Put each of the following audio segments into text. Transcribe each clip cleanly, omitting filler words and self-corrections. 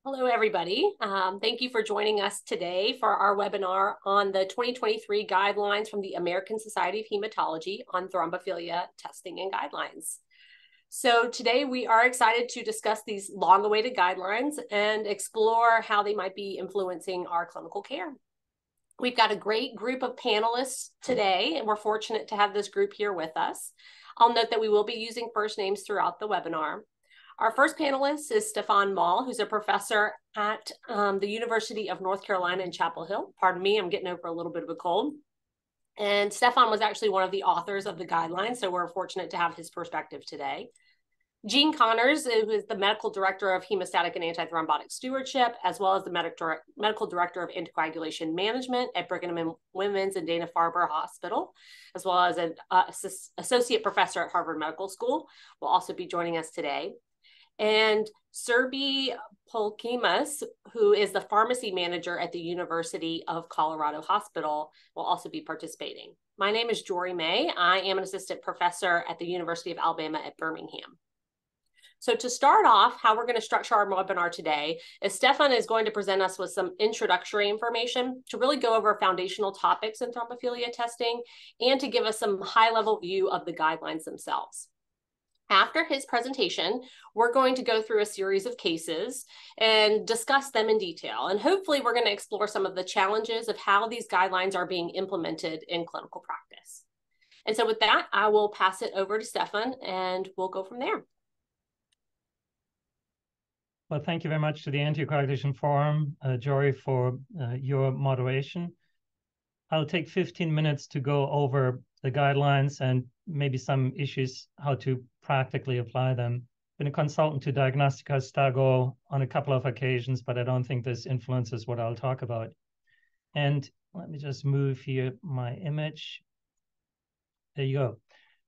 Hello, everybody. Thank you for joining us today for our webinar on the 2023 guidelines from the American Society of Hematology on thrombophilia testing and guidelines. So today we are excited to discuss these long-awaited guidelines and explore how they might be influencing our clinical care. We've got a great group of panelists today, and we're fortunate to have this group here with us. I'll note that we will be using first names throughout the webinar. Our first panelist is Stephan Moll, who's a professor at the University of North Carolina in Chapel Hill. Pardon me, I'm getting over a little bit of a cold. And Stephan was actually one of the authors of the guidelines, so we're fortunate to have his perspective today. Jean Connors, who is the Medical Director of Hemostatic and Antithrombotic Stewardship, as well as the Medical Director of Anticoagulation Management at Brigham and Women's and Dana-Farber Hospital, as well as an Associate Professor at Harvard Medical School, will also be joining us today. And Surabhi Palkimas, who is the pharmacy manager at the University of Colorado Hospital, will also be participating. My name is Jori. I am an assistant professor at the University of Alabama at Birmingham. So to start off, how we're going to structure our webinar today is Stephan is going to present us with some introductory information to really go over foundational topics in thrombophilia testing and to give us some high-level view of the guidelines themselves. After his presentation, we're going to go through a series of cases and discuss them in detail. And hopefully we're going to explore some of the challenges of how these guidelines are being implemented in clinical practice. And so with that, I will pass it over to Stephan and we'll go from there. Well, thank you very much to the Anticoagulation Forum, Jori, for your moderation. I'll take 15 minutes to go over the guidelines and maybe some issues, how to practically apply them. Been a consultant to Diagnostica Stago on a couple of occasions, but I don't think this influences what I'll talk about. And let me just move here my image. There you go.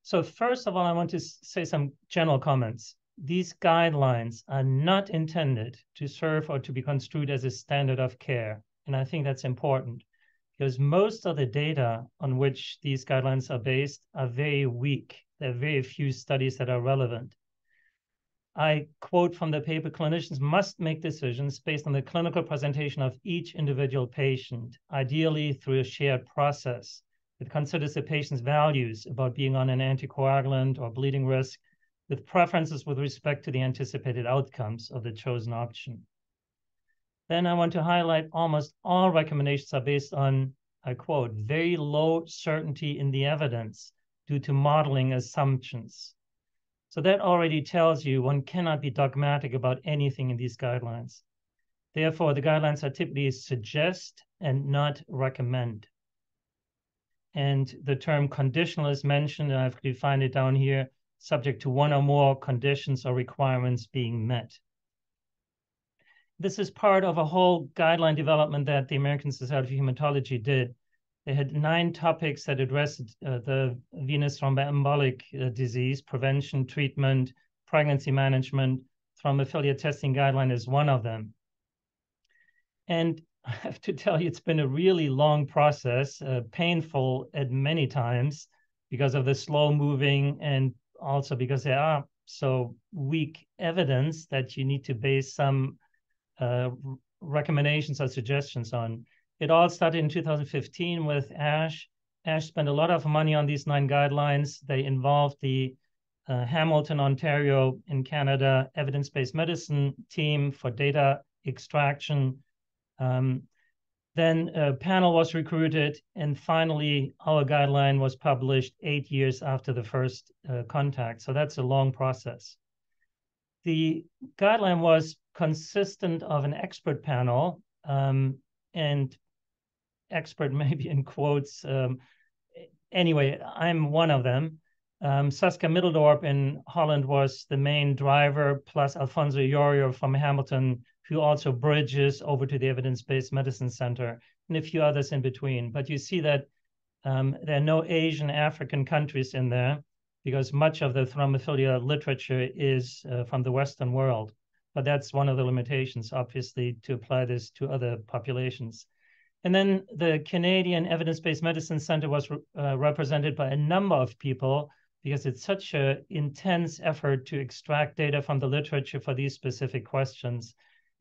So first of all, I want to say some general comments. These guidelines are not intended to serve or to be construed as a standard of care. And I think that's important because most of the data on which these guidelines are based are very weak. There are very few studies that are relevant. I quote from the paper, clinicians must make decisions based on the clinical presentation of each individual patient, ideally through a shared process that considers the patient's values about being on an anticoagulant or bleeding risk, with preferences with respect to the anticipated outcomes of the chosen option. Then I want to highlight almost all recommendations are based on, I quote, very low certainty in the evidence due to modeling assumptions. So that already tells you one cannot be dogmatic about anything in these guidelines. Therefore, the guidelines are typically suggest and not recommend. And the term conditional is mentioned, and I've defined it down here, subject to one or more conditions or requirements being met. This is part of a whole guideline development that the American Society of Hematology did. They had 9 topics that addressed the venous thromboembolic disease, prevention, treatment, pregnancy management. Thrombophilia testing guideline is one of them. And I have to tell you, it's been a really long process, painful at many times because of the slow moving and also because there are so weak evidence that you need to base some recommendations or suggestions on. It all started in 2015 with ASH. ASH spent a lot of money on these 9 guidelines. They involved the Hamilton, Ontario in Canada evidence-based medicine team for data extraction. Then a panel was recruited, and finally our guideline was published 8 years after the first contact. So that's a long process. The guideline was consistent of an expert panel, and expert maybe in quotes. Anyway, I'm one of them. Saskia Middeldorp in Holland was the main driver, plus Alfonso Iorio from Hamilton, who also bridges over to the Evidence-Based Medicine Center, and a few others in between. But you see that there are no Asian, African countries in there because much of the thrombophilia literature is from the Western world. But that's one of the limitations, obviously, to apply this to other populations. And then the Canadian Evidence-Based Medicine Center was represented by a number of people because it's such an intense effort to extract data from the literature for these specific questions.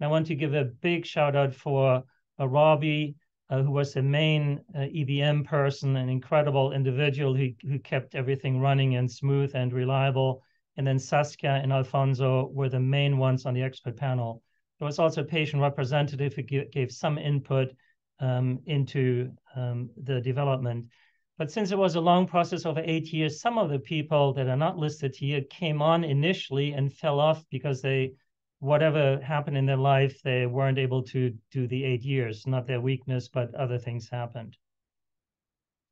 I want to give a big shout out for Robbie, who was the main EVM person, an incredible individual who kept everything running and smooth and reliable. And then Saskia and Alfonso were the main ones on the expert panel. There was also a patient representative who gave some input into the development. But since it was a long process over 8 years, some of the people that are not listed here came on initially and fell off because whatever happened in their life, they weren't able to do the 8 years, not their weakness, but other things happened.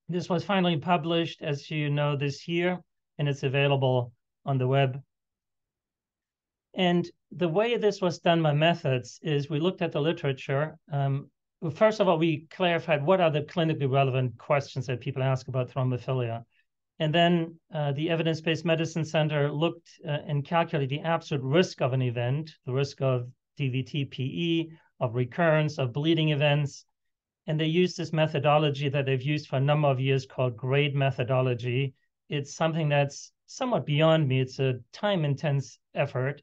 This was finally published, as you know, this year, and it's available on the web. And the way this was done by methods is we looked at the literature. First of all, we clarified what are the clinically relevant questions that people ask about thrombophilia. And then the Evidence-Based Medicine Center looked and calculated the absolute risk of an event, the risk of DVT-PE, of recurrence, of bleeding events. And they used this methodology that they've used for a number of years called GRADE methodology. It's something that's somewhat beyond me. It's a time-intense effort.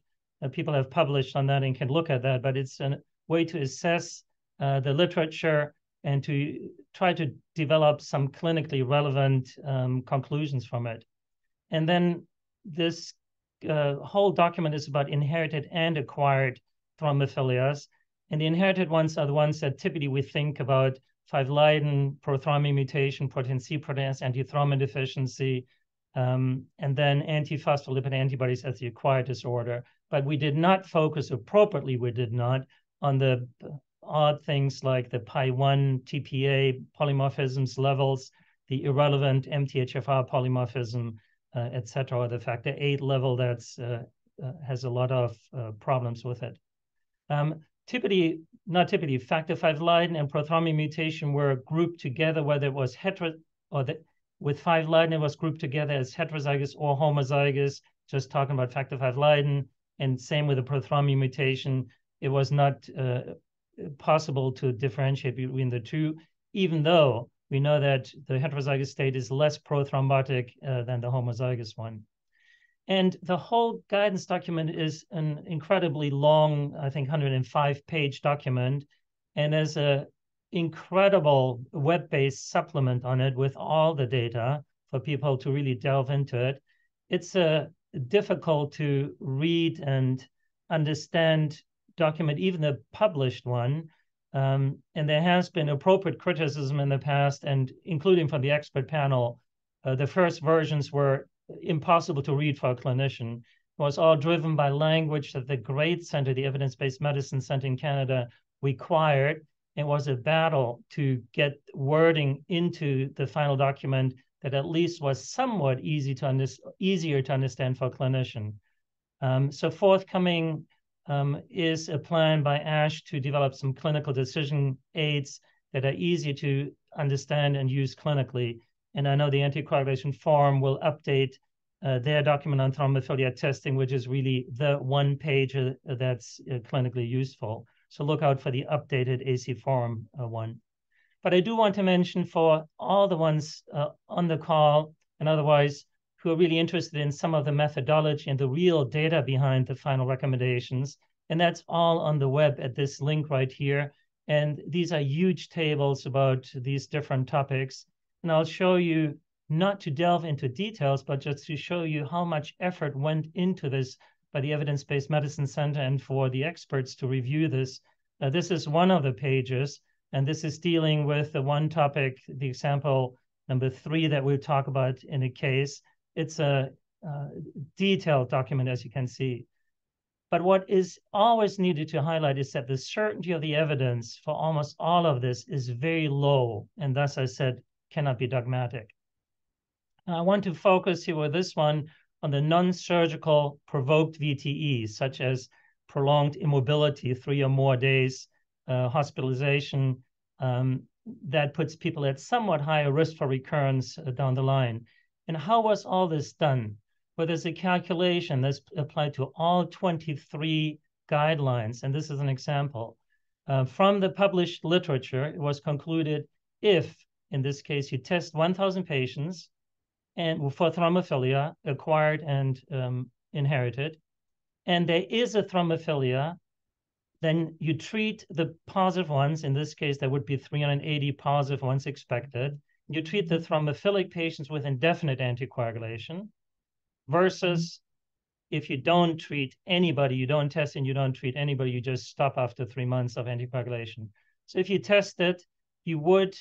People have published on that and can look at that, but it's a way to assess the literature and to try to develop some clinically relevant conclusions from it. And then this whole document is about inherited and acquired thrombophilias. And the inherited ones are the ones that typically we think about: 5-Leiden, prothrombin mutation, protein C, protein S, antithrombin deficiency, and then antiphospholipid antibodies as the acquired disorder. But we did not focus appropriately, on the odd things like the pi1 TPA polymorphisms levels, the irrelevant MTHFR polymorphism, et cetera, or the factor 8 level that's has a lot of problems with it. Factor 5 Leiden and prothrombin mutation were grouped together, whether it was with 5 Leiden, it was grouped together as heterozygous or homozygous, just talking about factor 5 Leiden, and same with the prothrombin mutation. It was not possible to differentiate between the two, even though we know that the heterozygous state is less prothrombotic than the homozygous one. And the whole guidance document is an incredibly long, I think 105-page document, and there's an incredible web-based supplement on it with all the data for people to really delve into it. It's difficult to read and understand document, even the published one. And there has been appropriate criticism in the past, and including from the expert panel. The first versions were impossible to read for a clinician. It was all driven by language that the GRADE Center, the Evidence-Based Medicine Center in Canada, required. It was a battle to get wording into the final document that at least was somewhat easier to understand for a clinician. So forthcoming is a plan by ASH to develop some clinical decision aids that are easy to understand and use clinically. And I know the Anticoagulation Forum will update their document on thrombophilia testing, which is really the one page that's clinically useful. So look out for the updated AC Forum one. But I do want to mention for all the ones on the call and otherwise who are really interested in some of the methodology and the real data behind the final recommendations. And that's all on the web at this link right here. And these are huge tables about these different topics. And I'll show you, not to delve into details, but just to show you how much effort went into this by the Evidence-Based Medicine Center and for the experts to review this. This is one of the pages, and this is dealing with the one topic, the example number 3 that we'll talk about in a case. It's a detailed document, as you can see. But what is always needed to highlight is that the certainty of the evidence for almost all of this is very low, and thus I said cannot be dogmatic. And I want to focus here with this one on the non-surgical provoked VTEs, such as prolonged immobility, 3 or more days, hospitalization, that puts people at somewhat higher risk for recurrence down the line. And how was all this done? Well, there's a calculation that's applied to all 23 guidelines, and this is an example. From the published literature, it was concluded if, in this case, you test 1,000 patients and for thrombophilia, acquired and inherited, and there is a thrombophilia, Then you treat the positive ones. In this case, there would be 380 positive ones expected. You treat the thrombophilic patients with indefinite anticoagulation versus if you don't treat anybody, you don't test and you don't treat anybody, you just stop after 3 months of anticoagulation. So if you test it, you would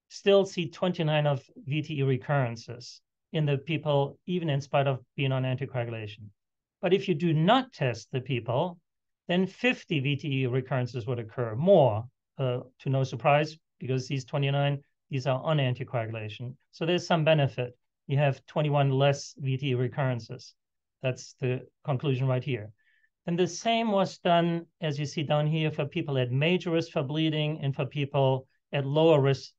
still see 29 of VTE recurrences in the people, even in spite of being on anticoagulation. But if you do not test the people, then 50 VTE recurrences would occur, more, to no surprise, because these 29, these are on anticoagulation. So there's some benefit. You have 21 less VTE recurrences. That's the conclusion right here. And the same was done, as you see down here, for people at major risk for bleeding and for people at lower risk,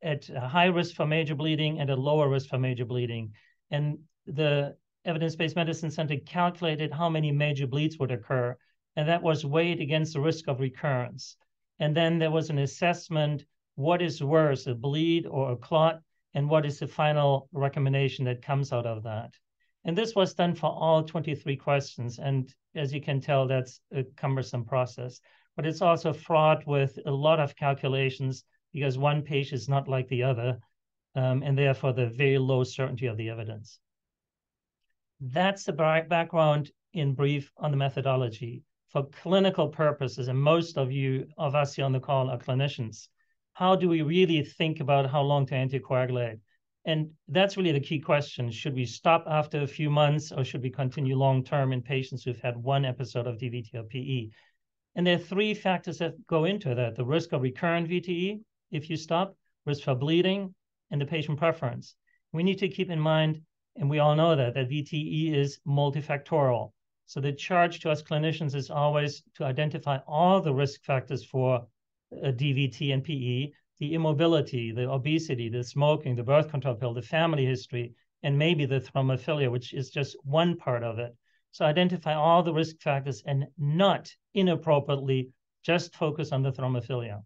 at high risk for major bleeding and at lower risk for major bleeding. And the Evidence-Based Medicine Center calculated how many major bleeds would occur, and that was weighed against the risk of recurrence. And then there was an assessment, what is worse, a bleed or a clot, and what is the final recommendation that comes out of that. And this was done for all 23 questions. And as you can tell, that's a cumbersome process. But it's also fraught with a lot of calculations because one patient is not like the other, and therefore the very low certainty of the evidence. That's the background in brief on the methodology. For clinical purposes, and most of us here on the call are clinicians, how do we really think about how long to anticoagulate? And that's really the key question. Should we stop after a few months or should we continue long-term in patients who've had one episode of DVT or PE? And there are three factors that go into that: the risk of recurrent VTE, if you stop, risk for bleeding, and the patient preference. We need to keep in mind, and we all know that VTE is multifactorial. So the charge to us clinicians is always to identify all the risk factors for DVT and PE, the immobility, the obesity, the smoking, the birth control pill, the family history, and maybe the thrombophilia, which is just one part of it. So identify all the risk factors and not inappropriately just focus on the thrombophilia.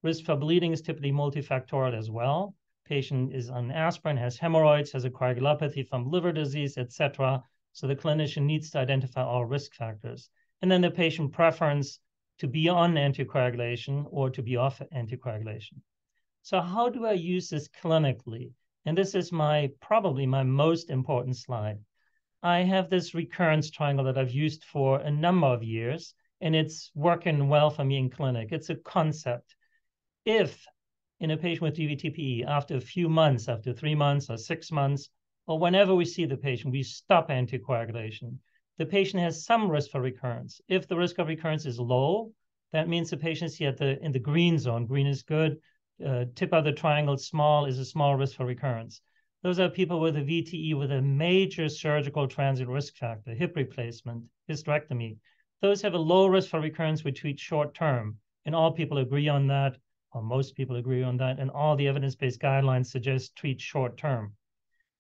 Risk for bleeding is typically multifactorial as well. Patient is on aspirin, has hemorrhoids, has a coagulopathy from liver disease, etc. So the clinician needs to identify all risk factors. And then the patient preference to be on anticoagulation or to be off anticoagulation. So how do I use this clinically? And this is probably my most important slide. I have this recurrence triangle that I've used for a number of years, and it's working well for me in clinic. It's a concept. If in a patient with DVT-PE, after a few months, after 3 months or 6 months, or whenever we see the patient, we stop anticoagulation, the patient has some risk for recurrence. If the risk of recurrence is low, that means the patient is here in the green zone. Green is good. Tip of the triangle, small, is a small risk for recurrence. Those are people with a VTE with a major surgical transient risk factor, hip replacement, hysterectomy. Those have a low risk for recurrence. We treat short term, and all people agree on that, or most people agree on that, and all the evidence-based guidelines suggest treat short term.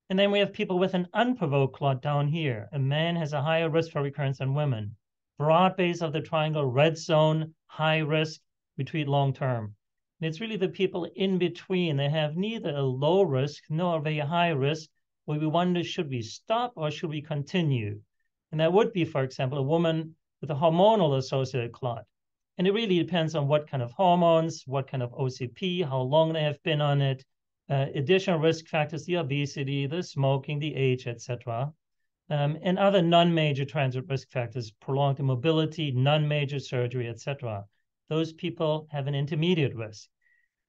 And then we have people with an unprovoked clot down here. A man has a higher risk for recurrence than women. Broad base of the triangle, red zone, high risk, we treat long term. And it's really the people in between. They have neither a low risk nor a very high risk, where we wonder, should we stop or should we continue? And that would be, for example, a woman with a hormonal associated clot. And it really depends on what kind of hormones, what kind of OCP, how long they have been on it, additional risk factors, the obesity, the smoking, the age, etc. And other non-major transit risk factors, prolonged immobility, non-major surgery, etc. Those people have an intermediate risk.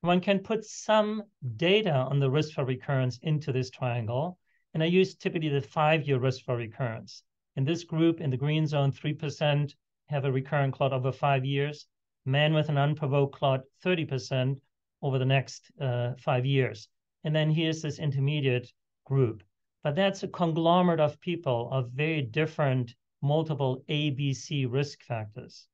One can put some data on the risk for recurrence into this triangle, and I use typically the 5-year risk for recurrence. In this group, in the green zone, 3% have a recurrent clot over 5 years. Men with an unprovoked clot, 30% over the next 5 years. And then here's this intermediate group. But that's a conglomerate of people of very different multiple A, B, C risk factors.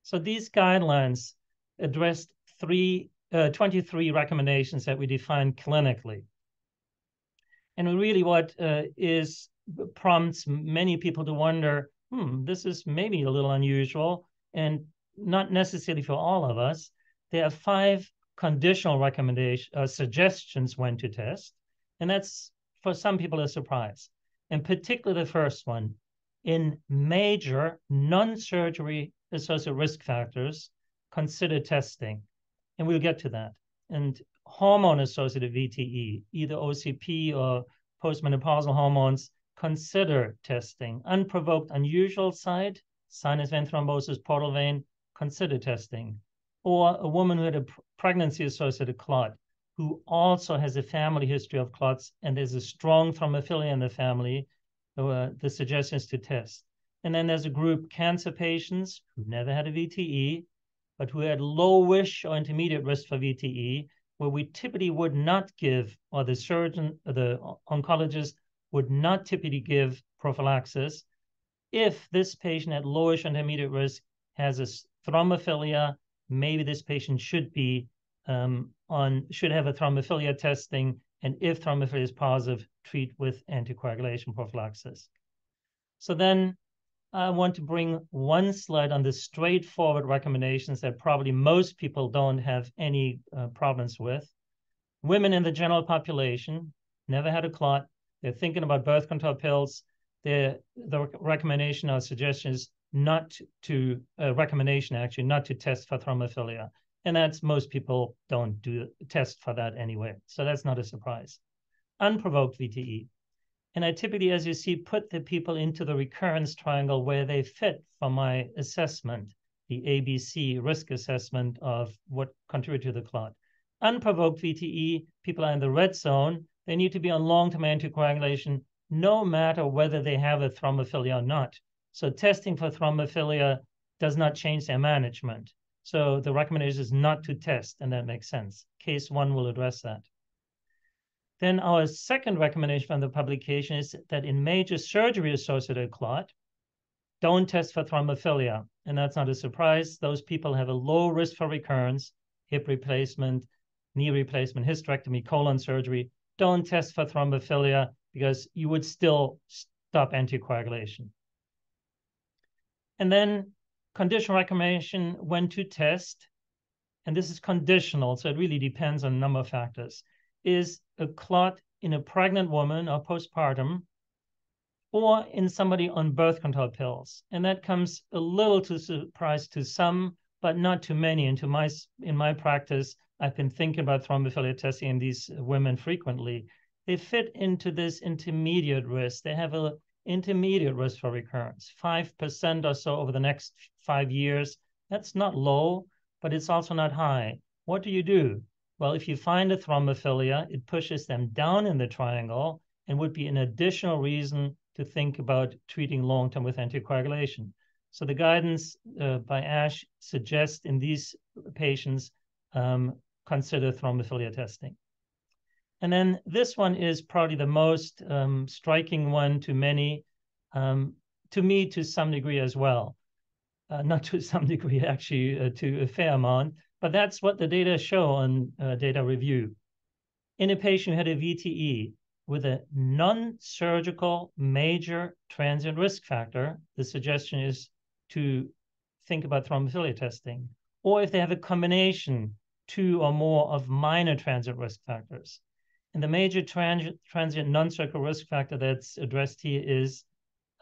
So these guidelines addressed 23 recommendations that we defined clinically. And really what prompts many people to wonder, this is maybe a little unusual and not necessarily for all of us. There are 5 conditional suggestions when to test. And that's, for some people, a surprise. And particularly the first one, in major non-surgery associated risk factors, consider testing. And we'll get to that. And hormone-associated VTE, either OCP or postmenopausal hormones, consider testing. Unprovoked unusual site, sinus vein thrombosis, portal vein, consider testing. Or a woman who had a pregnancy-associated clot, who also has a family history of clots, and there's a strong thrombophilia in the family, the suggestion is to test. And then there's a group, cancer patients who never had a VTE, but who had lowish or intermediate risk for VTE, where we typically would not give, or the surgeon, or the oncologist would not typically give prophylaxis. If this patient at lowish or intermediate risk has a thrombophilia, maybe this patient should be should have a thrombophilia testing, and if thrombophilia is positive, treat with anticoagulation prophylaxis. So then I want to bring one slide on the straightforward recommendations that probably most people don't have any problems with. Women in the general population never had a clot. They're thinking about birth control pills. The recommendation or suggestion is not to, recommendation actually, not to test for thrombophilia. And that's, most people don't do test for that anyway. So that's not a surprise. Unprovoked VTE. And I typically, as you see, put the people into the recurrence triangle where they fit for my assessment, the ABC risk assessment of what contributed to the clot. Unprovoked VTE, people are in the red zone. They need to be on long-term anticoagulation, no matter whether they have a thrombophilia or not. So testing for thrombophilia does not change their management. So the recommendation is not to test, and that makes sense. Case 1 will address that. Then our second recommendation from the publication is that in major surgery-associated clot, don't test for thrombophilia. And that's not a surprise. Those people have a low risk for recurrence, hip replacement, knee replacement, hysterectomy, colon surgery. Don't test for thrombophilia because you would still stop anticoagulation. And then conditional recommendation when to test, and this is conditional, so it really depends on a number of factors, is a clot in a pregnant woman or postpartum, or in somebody on birth control pills. And that comes a little to surprise to some, but not to many. And in my practice, I've been thinking about thrombophilia testing in these women frequently. They fit into this intermediate risk. They have an intermediate risk for recurrence, 5% or so over the next 5 years. That's not low, but it's also not high. What do? Well, if you find a thrombophilia, it pushes them down in the triangle and would be an additional reason to think about treating long-term with anticoagulation. So the guidance by ASH suggests in these patients, consider thrombophilia testing. And then this one is probably the most striking one to many, to me to some degree as well. Not to some degree, actually, to a fair amount, but that's what the data show on data review. In a patient who had a VTE with a non-surgical major transient risk factor, the suggestion is to think about thrombophilia testing. Or if they have a combination, 2 or more of minor transient risk factors. And the major transient non-surgical risk factor that's addressed here is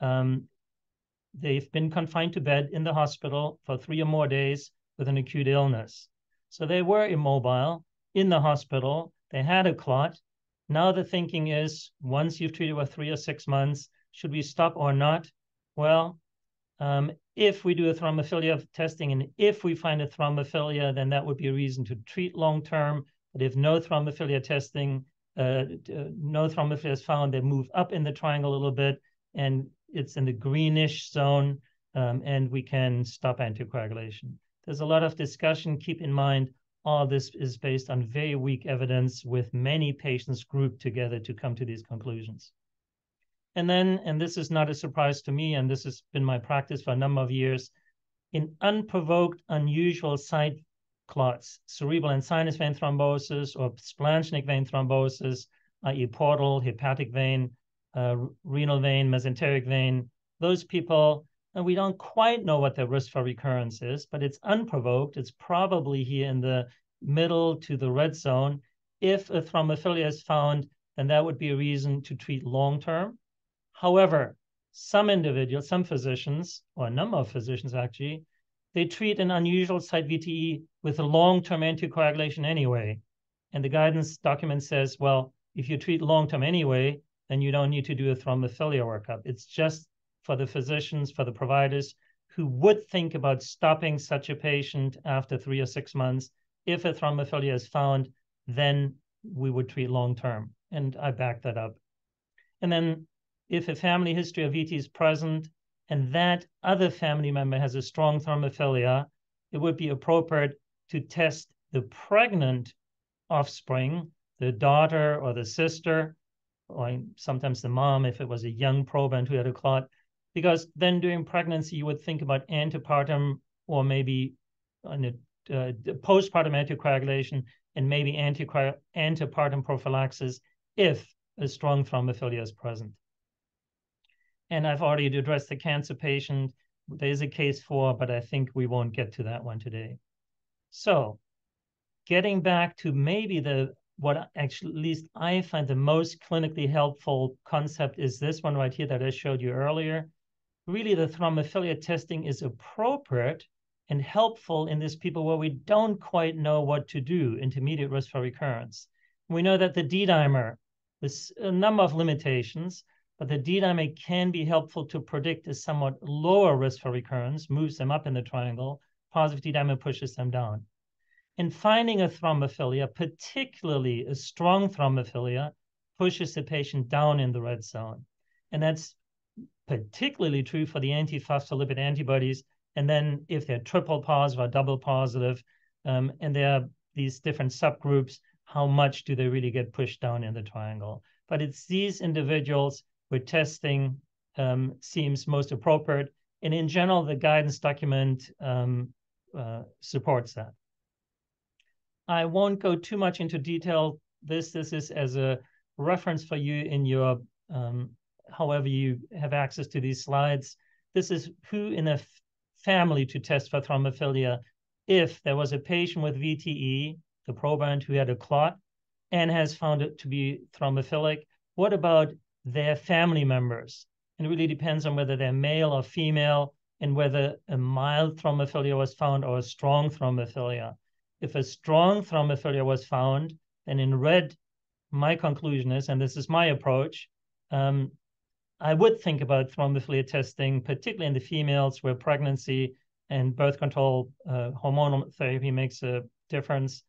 they've been confined to bed in the hospital for 3 or more days with an acute illness. So they were immobile in the hospital. They had a clot. Now the thinking is, once you've treated for 3 or 6 months, should we stop or not? Well, if we do a thrombophilia testing and if we find a thrombophilia, then that would be a reason to treat long-term. But if no thrombophilia testing, no thrombophilia is found, they move up in the triangle a little bit, and it's in the greenish zone, and we can stop anticoagulation. There's a lot of discussion. Keep in mind, all this is based on very weak evidence with many patients grouped together to come to these conclusions. And then, and this is not a surprise to me, and this has been my practice for a number of years, in unprovoked, unusual site clots, cerebral and sinus vein thrombosis or splanchnic vein thrombosis, i.e. portal, hepatic vein, renal vein, mesenteric vein, those people, and we don't quite know what their risk for recurrence is, but it's unprovoked. It's probably here in the middle to the red zone. If a thrombophilia is found, then that would be a reason to treat long-term. However, some individuals, some physicians, or a number of physicians actually, they treat an unusual site VTE with a long-term anticoagulation anyway. And the guidance document says, well, if you treat long-term anyway, then you don't need to do a thrombophilia workup. It's just for the physicians, for the providers who would think about stopping such a patient after 3 or 6 months. If a thrombophilia is found, then we would treat long-term. And I back that up. And then if a family history of VT is present and that other family member has a strong thrombophilia, it would be appropriate to test the pregnant offspring, the daughter or the sister, or sometimes the mom if it was a young proband who had a clot, because then during pregnancy you would think about antepartum or maybe postpartum anticoagulation and maybe antepartum prophylaxis if a strong thrombophilia is present. And I've already addressed the cancer patient. There is a case for, but I think we won't get to that one today. So getting back to maybe what actually, at least I find the most clinically helpful concept is this one right here that I showed you earlier. Really, the thrombophilia testing is appropriate and helpful in these people where we don't quite know what to do, intermediate risk for recurrence. We know that the D-dimer, there's a number of limitations, but the D-dimer can be helpful to predict a somewhat lower risk for recurrence, moves them up in the triangle. Positive D-dimer pushes them down. And finding a thrombophilia, particularly a strong thrombophilia, pushes the patient down in the red zone. And that's particularly true for the antiphospholipid antibodies. And then if they're triple positive or double positive, and there are these different subgroups, how much do they really get pushed down in the triangle? But it's these individuals where testing seems most appropriate. And in general, the guidance document supports that. I won't go too much into detail. This is as a reference for you in your, however you have access to these slides. This is who in a family to test for thrombophilia if there was a patient with VTE, the proband who had a clot and has found it to be thrombophilic. What about their family members? And it really depends on whether they're male or female and whether a mild thrombophilia was found or a strong thrombophilia. If a strong thrombophilia was found, then in red, my conclusion is, and this is my approach, I would think about thrombophilia testing, particularly in the females where pregnancy and birth control hormonal therapy makes a difference.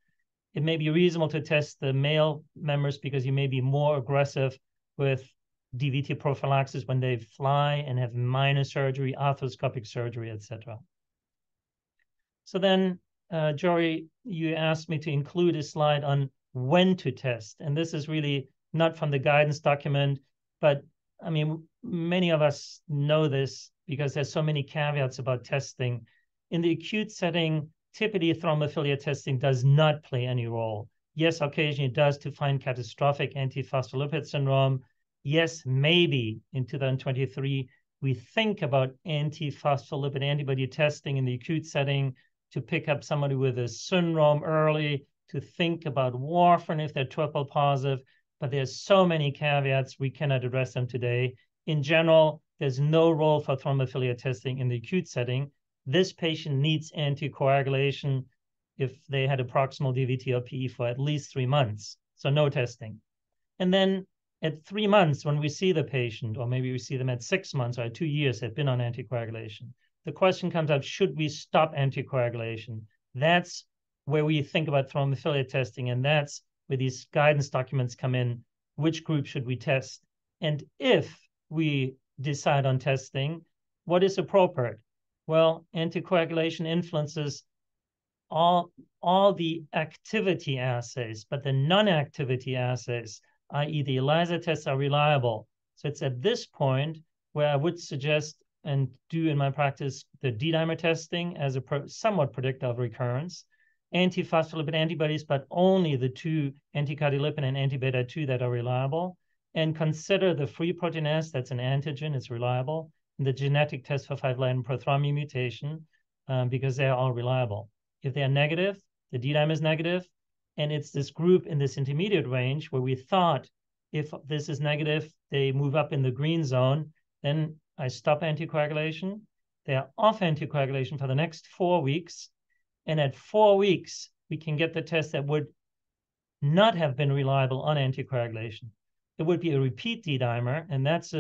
It may be reasonable to test the male members because you may be more aggressive with DVT prophylaxis when they fly and have minor surgery, arthroscopic surgery, etc. So then, Jori, you asked me to include a slide on when to test. And this is really not from the guidance document, but I mean, many of us know this because there's so many caveats about testing. In the acute setting, typically thrombophilia testing does not play any role. Yes, occasionally it does to find catastrophic antiphospholipid syndrome. Yes, maybe in 2023, we think about antiphospholipid antibody testing in the acute setting to pick up somebody with a syndrome early, to think about warfarin if they're triple positive, but there's so many caveats, we cannot address them today. In general, there's no role for thrombophilia testing in the acute setting. This patient needs anticoagulation if they had a proximal DVT or PE for at least 3 months, so no testing. And then at 3 months, when we see the patient, or maybe we see them at 6 months or at 2 years, they've been on anticoagulation, the question comes up, should we stop anticoagulation? That's where we think about thrombophilia testing, and that's where these guidance documents come in. Which group should we test? And if we decide on testing, what is appropriate? Well, anticoagulation influences all the activity assays, but the non-activity assays, i.e. the ELISA tests, are reliable. So it's at this point where I would suggest and do in my practice the D-dimer testing as a somewhat predictor of recurrence, antiphospholipid antibodies, but only the 2 anticardiolipin and anti-beta-2 that are reliable, and consider the free protein S, that's an antigen, it's reliable, and the genetic test for 5-line prothrombin mutation, because they're all reliable. If they're negative, the D-dimer is negative, and it's this group in this intermediate range where we thought if this is negative, they move up in the green zone, then I stop anticoagulation. They are off anticoagulation for the next 4 weeks. And at 4 weeks, we can get the test that would not have been reliable on anticoagulation. It would be a repeat D-dimer, and that's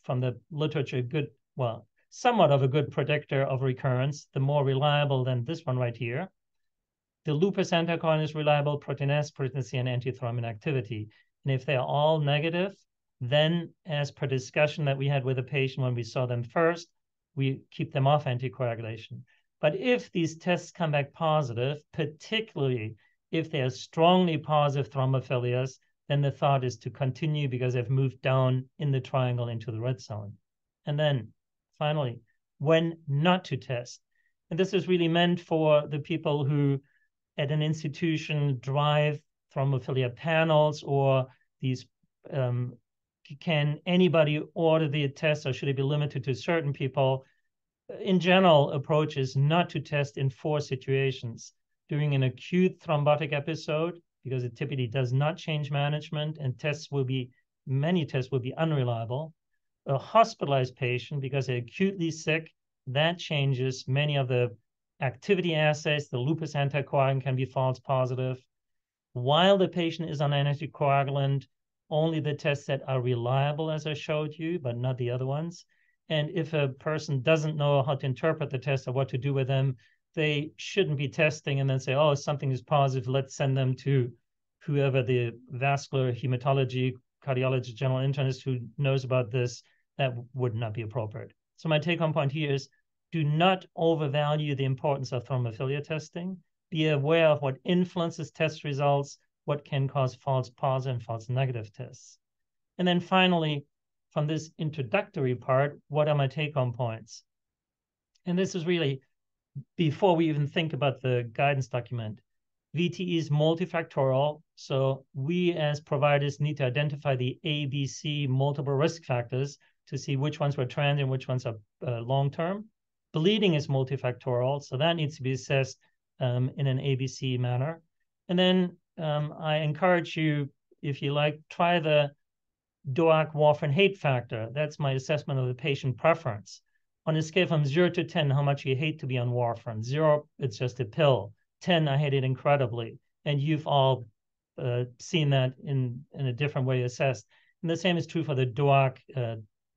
from the literature, good, well, somewhat of a good predictor of recurrence, the more reliable than this one right here. The lupus anticoagulant is reliable, protein S, protein C, and antithrombin activity. And if they're all negative, then as per discussion that we had with the patient when we saw them first, we keep them off anticoagulation. But if these tests come back positive, particularly if they are strongly positive thrombophilias, then the thought is to continue because they've moved down in the triangle into the red zone. And then finally, when not to test. And this is really meant for the people who at an institution drive thrombophilia panels, or these, can anybody order the test, or should it be limited to certain people? In general, approach is not to test in 4 situations: during an acute thrombotic episode, because it typically does not change management, and many tests will be unreliable. A hospitalized patient, because they're acutely sick, that changes many of the activity assays. The lupus anticoagulant can be false positive. While the patient is on anticoagulant, only the tests that are reliable, as I showed you, but not the other ones. And if a person doesn't know how to interpret the test or what to do with them, they shouldn't be testing and then say, oh, something is positive, let's send them to whoever the vascular hematology, cardiology, general internist who knows about this. That would not be appropriate. So my take-home point here is, do not overvalue the importance of thrombophilia testing. Be aware of what influences test results, what can cause false positive and false negative tests. And then finally, from this introductory part, what are my take-home points? And this is really, before we even think about the guidance document, VTE is multifactorial. So we as providers need to identify the ABC multiple risk factors to see which ones were transient, which ones are long-term. Bleeding is multifactorial, so that needs to be assessed in an ABC manner. And then I encourage you, if you like, try the DOAC warfarin hate factor. That's my assessment of the patient preference. On a scale from 0 to 10, how much you hate to be on warfarin. 0, it's just a pill. 10, I hate it incredibly. And you've all seen that in a different way assessed. And the same is true for the DOAC,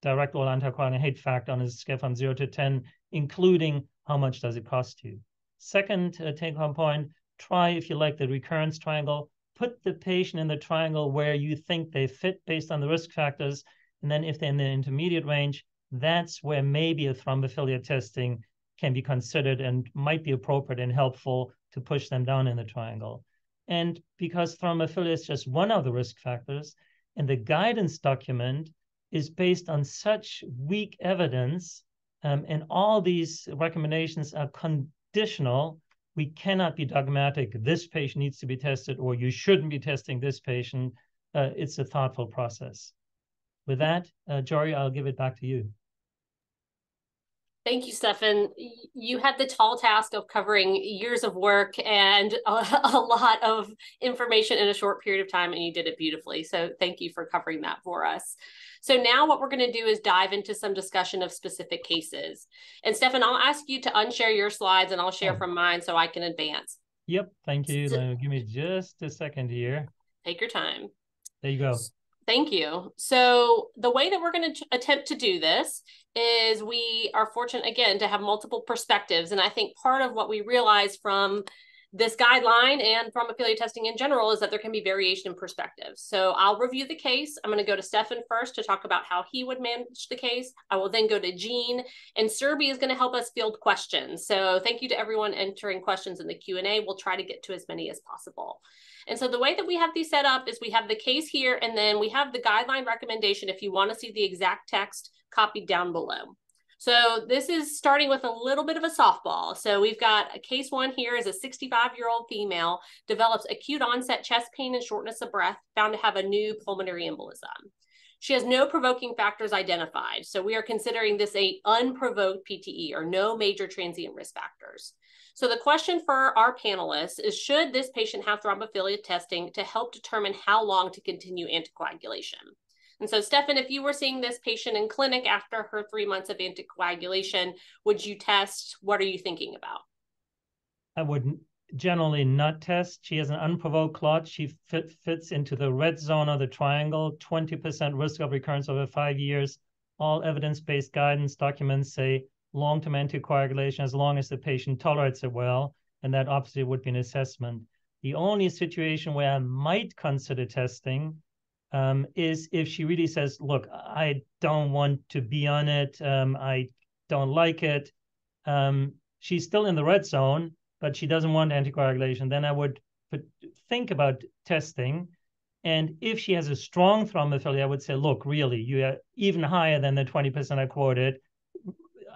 direct oral anticoagulant hate factor, on a scale from 0 to 10, including how much does it cost you. Second take-home point, try, if you like, the recurrence triangle. Put the patient in the triangle where you think they fit based on the risk factors. And then if they're in the intermediate range, that's where maybe a thrombophilia testing can be considered and might be appropriate and helpful to push them down in the triangle. And because thrombophilia is just one of the risk factors, and the guidance document is based on such weak evidence, and all these recommendations are conditional, we cannot be dogmatic, this patient needs to be tested, or you shouldn't be testing this patient. It's a thoughtful process. With that, Jori, I'll give it back to you. Thank you, Stephan. You had the tall task of covering years of work and a lot of information in a short period of time, and you did it beautifully. So thank you for covering that for us. So now what we're going to do is dive into some discussion of specific cases. And Stephan, I'll ask you to unshare your slides and I'll share from mine so I can advance. Yep, thank you. Give me just a second here. Take your time. There you go. Thank you. So the way that we're going to attempt to do this is we are fortunate, again, to have multiple perspectives. And I think part of what we realize from this guideline and from thrombophilia testing in general is that there can be variation in perspective. So I'll review the case. I'm going to go to Stephan first to talk about how he would manage the case. I will then go to Jean, and Surabhi is going to help us field questions. So thank you to everyone entering questions in the Q&A. We'll try to get to as many as possible. And so the way that we have these set up is we have the case here, and then we have the guideline recommendation if you want to see the exact text copied down below. So this is starting with a little bit of a softball. So we've got a case 1 here is a 65-year-old female, develops acute onset chest pain and shortness of breath, found to have a new pulmonary embolism. She has no provoking factors identified. So we are considering this a unprovoked PTE, or no major transient risk factors. So the question for our panelists is, should this patient have thrombophilia testing to help determine how long to continue anticoagulation? And so, Stephan, if you were seeing this patient in clinic after her 3 months of anticoagulation, would you test? What are you thinking about? I would generally not test. She has an unprovoked clot. She fits into the red zone of the triangle, 20% risk of recurrence over 5 years. All evidence-based guidance documents say long-term anticoagulation as long as the patient tolerates it well, and that obviously would be an assessment. The only situation where I might consider testing is if she really says, look, I don't want to be on it. I don't like it. She's still in the red zone, but she doesn't want anticoagulation. Then I would think about testing. And if she has a strong thrombophilia, I would say, look, really, you are even higher than the 20% I quoted.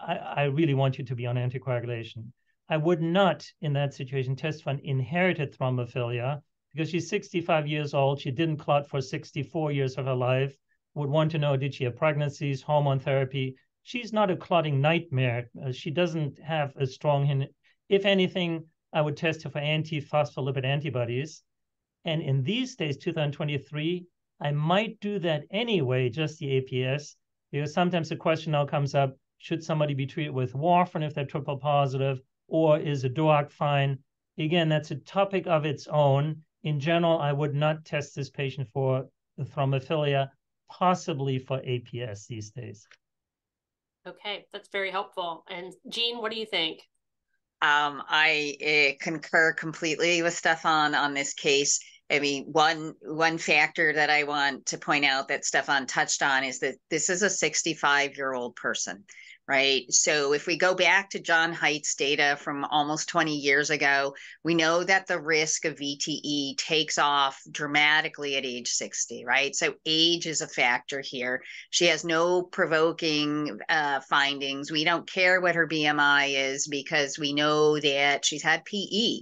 I really want you to be on anticoagulation. I would not, in that situation, test for an inherited thrombophilia, because she's 65 years old. She didn't clot for 64 years of her life. Would want to know, did she have pregnancies, hormone therapy? She's not a clotting nightmare. She doesn't have a strong, if anything, I would test her for antiphospholipid antibodies. And in these days, 2023, I might do that anyway, just the APS, because sometimes the question now comes up, should somebody be treated with warfarin if they're triple positive, or is a DOAC fine? Again, that's a topic of its own. In general, I would not test this patient for the thrombophilia, possibly for APS these days. Okay, that's very helpful. And Jean, what do you think? I concur completely with Stephan on this case. I mean, one factor that I want to point out that Stephan touched on is that this is a 65-year-old person, right? So if we go back to John Haidt's data from almost 20 years ago, we know that the risk of VTE takes off dramatically at age 60, right? So age is a factor here. She has no provoking findings. We don't care what her BMI is because we know that she's had PE.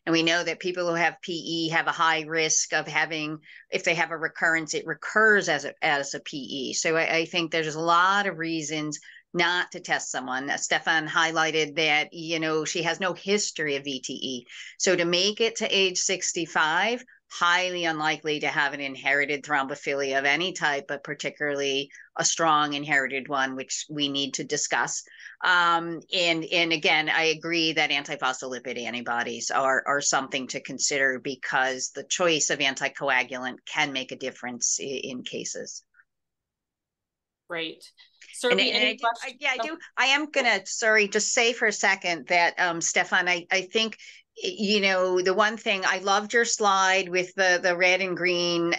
And we know that people who have PE have a high risk of having, if they have a recurrence, it recurs as a PE. So I think there's a lot of reasons not to test someone. Stephan highlighted that, you know, she has no history of VTE. So to make it to age 65, highly unlikely to have an inherited thrombophilia of any type, but particularly a strong inherited one, which we need to discuss. And again, I agree that antiphospholipid antibodies are something to consider because the choice of anticoagulant can make a difference in cases. Great. Surabhi, I am gonna, sorry, just say for a second that Stephan, I think, you know, the one thing, I loved your slide with the red and green,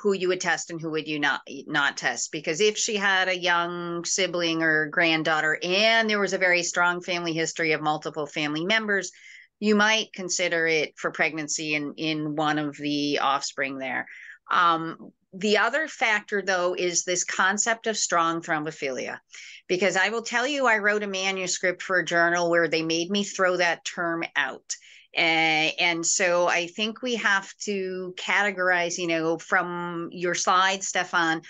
who you would test and who would you not test, because if she had a young sibling or granddaughter and there was a very strong family history of multiple family members, you might consider it for pregnancy in one of the offspring there. The other factor, though, is this concept of strong thrombophilia, because I will tell you, I wrote a manuscript for a journal where they made me throw that term out. And so I think we have to categorize, you know, from your slide, Stephan,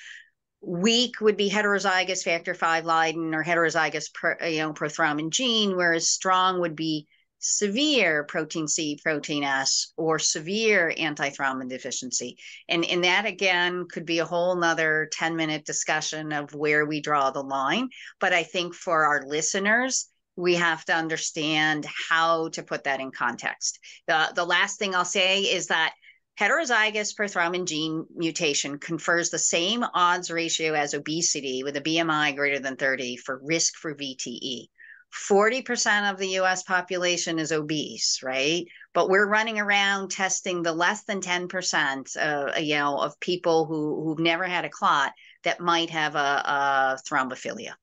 weak would be heterozygous factor V Leiden or heterozygous prothrombin gene, whereas strong would be severe protein C, protein S, or severe antithrombin deficiency. And that, again, could be a whole nother 10-minute discussion of where we draw the line. But I think for our listeners, we have to understand how to put that in context. The last thing I'll say is that heterozygous prothrombin gene mutation confers the same odds ratio as obesity with a BMI greater than 30 for risk for VTE. 40% of the US population is obese, right? But we're running around testing the less than 10%, of people who've never had a clot that might have a thrombophilia.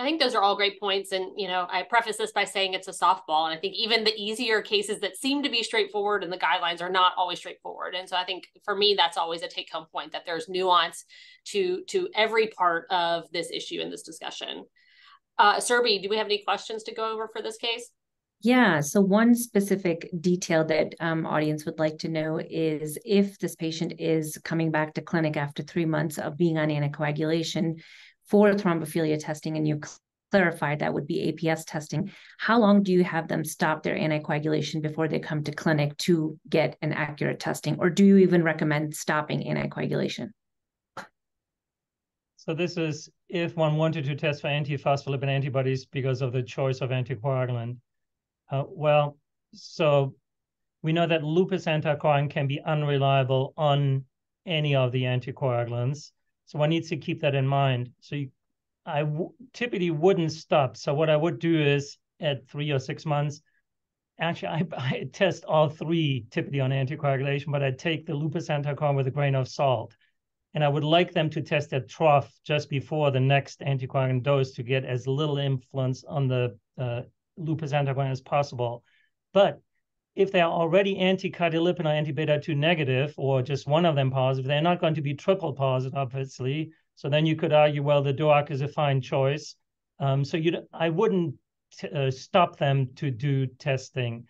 I think those are all great points. And, you know, I preface this by saying it's a softball. And I think even the easier cases that seem to be straightforward and the guidelines are not always straightforward. And so I think for me, that's always a take home point, that there's nuance to every part of this issue in this discussion. Surabhi, do we have any questions to go over for this case? Yeah, so one specific detail that audience would like to know is if this patient is coming back to clinic after 3 months of being on anticoagulation for thrombophilia testing in your clarified, that would be APS testing. How long do you have them stop their anticoagulation before they come to clinic to get an accurate testing? Or do you even recommend stopping anticoagulation? So this is if one wanted to test for antiphospholipid antibodies because of the choice of anticoagulant. So we know that lupus anticoagulant can be unreliable on any of the anticoagulants. So one needs to keep that in mind. So I typically wouldn't stop. So what I would do is at 3 or 6 months, actually I test all three typically on anticoagulation, but I take the lupus anticoagulant with a grain of salt. And I would like them to test at trough just before the next anticoagulant dose to get as little influence on the lupus anticoagulant as possible. But if they're already anti-cardiolipin or anti-beta-2 negative, or just one of them positive, they're not going to be triple positive, obviously. So then you could argue, well, the DOAC is a fine choice. I wouldn't stop them to do testing.